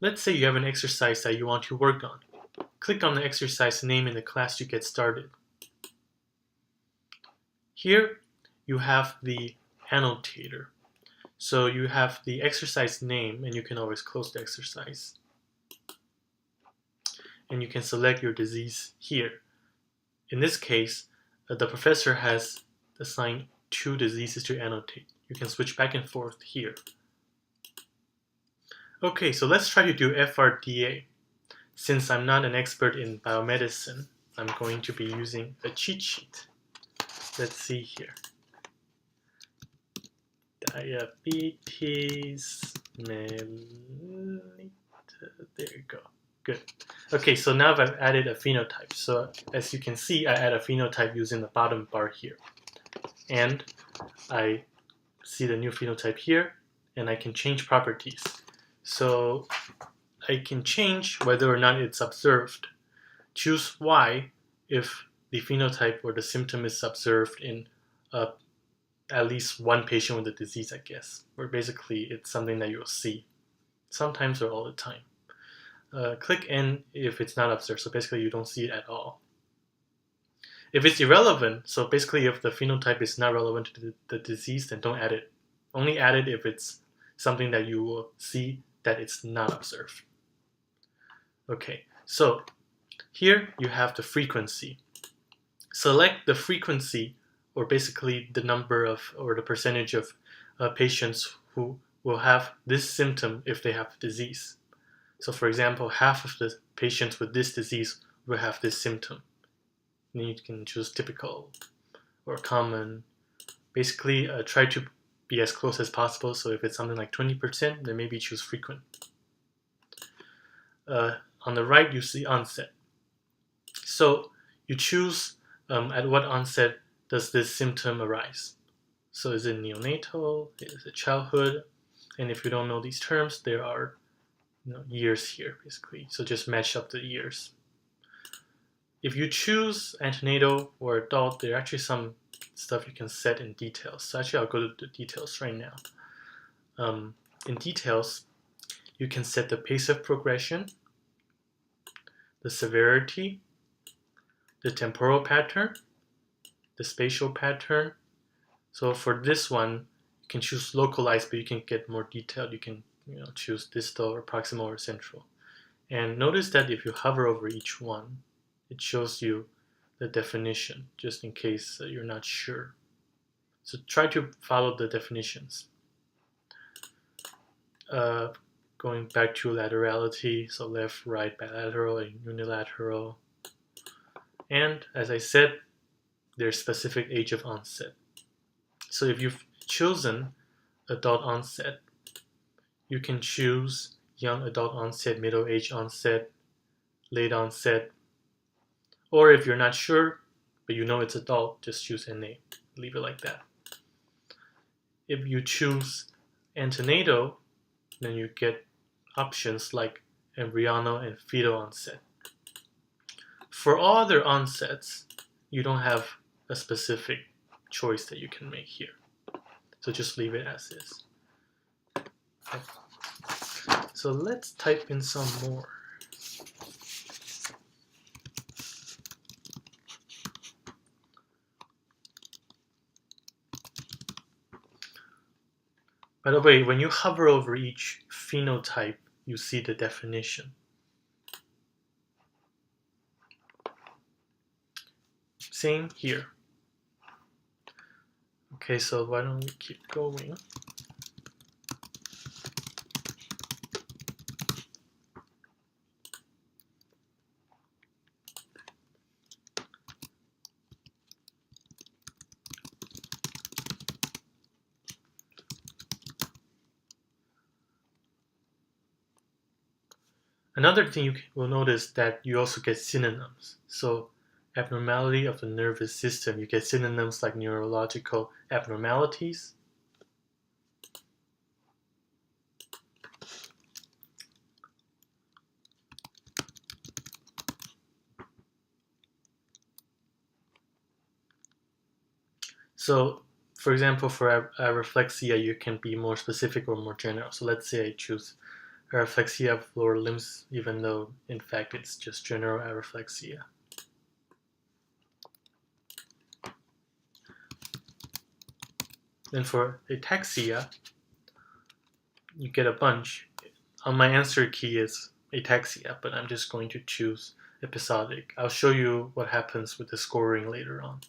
Let's say you have an exercise that you want to work on. Click on the exercise name in the class to get started. Here you have the annotator. So you have the exercise name, and you can always close the exercise. And you can select your disease here. In this case, the professor has assigned 2 diseases to annotate. You can switch back and forth here. Okay, so let's try to do FRDA. Since I'm not an expert in biomedicine, I'm going to be using a cheat sheet. Let's see here. Diabetes mellitus. There you go. Good. Okay, so now I've added a phenotype. So as you can see, I add a phenotype using the bottom bar here. And I see the new phenotype here, and I can change properties. So I can change whether or not it's observed. Choose Y if the phenotype or the symptom is observed in at least one patient with the disease, I guess. Where basically it's something that you'll see sometimes or all the time. Click N if it's not observed, so basically you don't see it at all. If it's irrelevant, so basically if the phenotype is not relevant to the disease, then don't add it. Only add it if it's something that you will see that it's not observed. Okay, so here you have the frequency. Select the frequency, or basically the number of, or the percentage of patients who will have this symptom if they have the disease. So for example, half of the patients with this disease will have this symptom. And then you can choose typical or common. Basically, try to be as close as possible. So if it's something like 20%, then maybe choose frequent. On the right, you see onset. So you choose at what onset does this symptom arise. So is it neonatal? Is it childhood? And if you don't know these terms, there are years here, basically. So just match up the years. If you choose antenatal or adult, there are actually some stuff you can set in details. So actually, I'll go to the details right now. In details, you can set the pace of progression, the severity, the temporal pattern, the spatial pattern. So for this one, you can choose localized, but you can get more detailed. You can choose distal or proximal or central. And notice that if you hover over each one, it shows you the definition, just in case you're not sure. So try to follow the definitions. Going back to laterality, so left, right, bilateral, and unilateral. And as I said, there's specific age of onset. So if you've chosen adult onset, you can choose young adult onset, middle age onset, late onset, or if you're not sure, but you know it's adult, just choose NA. Leave it like that. If you choose antenatal, then you get options like embryonal and fetal onset. For all other onsets, you don't have a specific choice that you can make here. So just leave it as is. Okay. So let's type in some more. By the way, when you hover over each phenotype, you see the definition. Same here. Okay, so why don't we keep going? Another thing you will notice that you also get synonyms. So abnormality of the nervous system, you get synonyms like neurological abnormalities. So for example, for areflexia, you can be more specific or more general. So let's say I choose areflexia of lower limbs, even though in fact it's just general areflexia. Then for ataxia, you get a bunch. My answer key is ataxia, but I'm just going to choose episodic. I'll show you what happens with the scoring later on.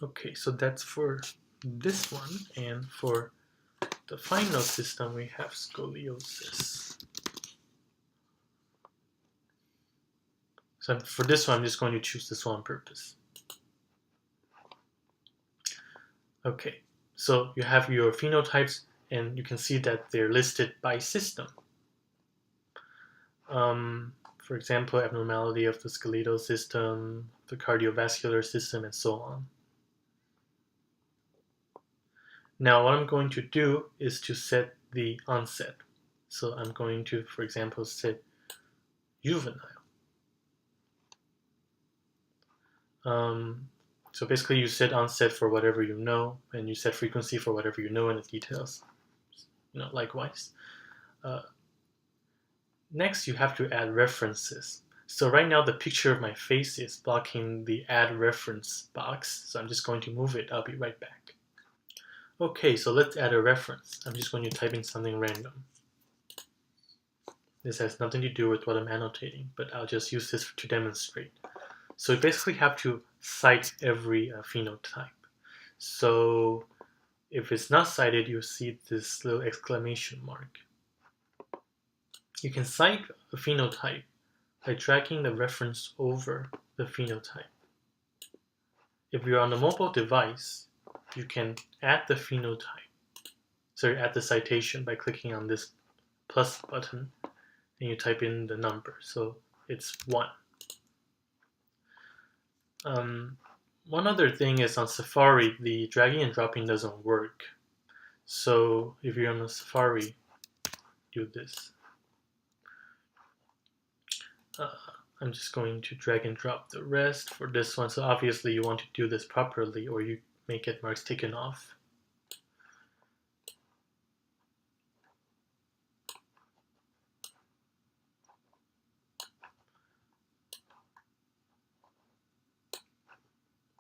Okay, so that's for this one, and for the final system we have scoliosis. So for this one, I'm just going to choose this one on purpose. Okay, so you have your phenotypes, and you can see that they're listed by system. For example, abnormality of the skeletal system, the cardiovascular system, and so on. Now what I'm going to do is to set the onset. So I'm going to, for example, set juvenile. So basically you set onset for whatever you know, and you set frequency for whatever you know in the details. Likewise. Next, you have to add references. So right now the picture of my face is blocking the add reference box, so I'm just going to move it. I'll be right back. Okay, so let's add a reference. I'm just going to type in something random. This has nothing to do with what I'm annotating, but I'll just use this to demonstrate. So you basically have to cite every phenotype. So if it's not cited, you'll see this little exclamation mark. You can cite a phenotype by dragging the reference over the phenotype. If you're on a mobile device, you can add the phenotype. So you add the citation by clicking on this plus button, and you type in the number. So it's 1. One other thing is on Safari, the dragging and dropping doesn't work. So if you're on a Safari, do this. I'm just going to drag and drop the rest for this one. So obviously you want to do this properly, or you may get marks taken off.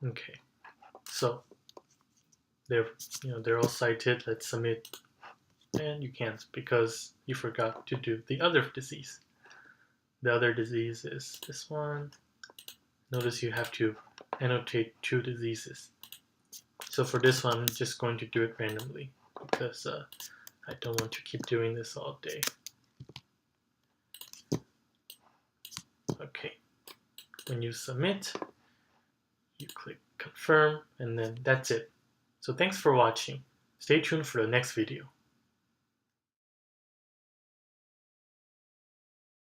Okay, so they're all cited. Let's submit, and you can't because you forgot to do the other disease. The other disease is this one. Notice you have to annotate 2 diseases. So for this one, I'm just going to do it randomly because I don't want to keep doing this all day. Okay, when you submit, you click confirm, and then that's it. So thanks for watching. Stay tuned for the next video.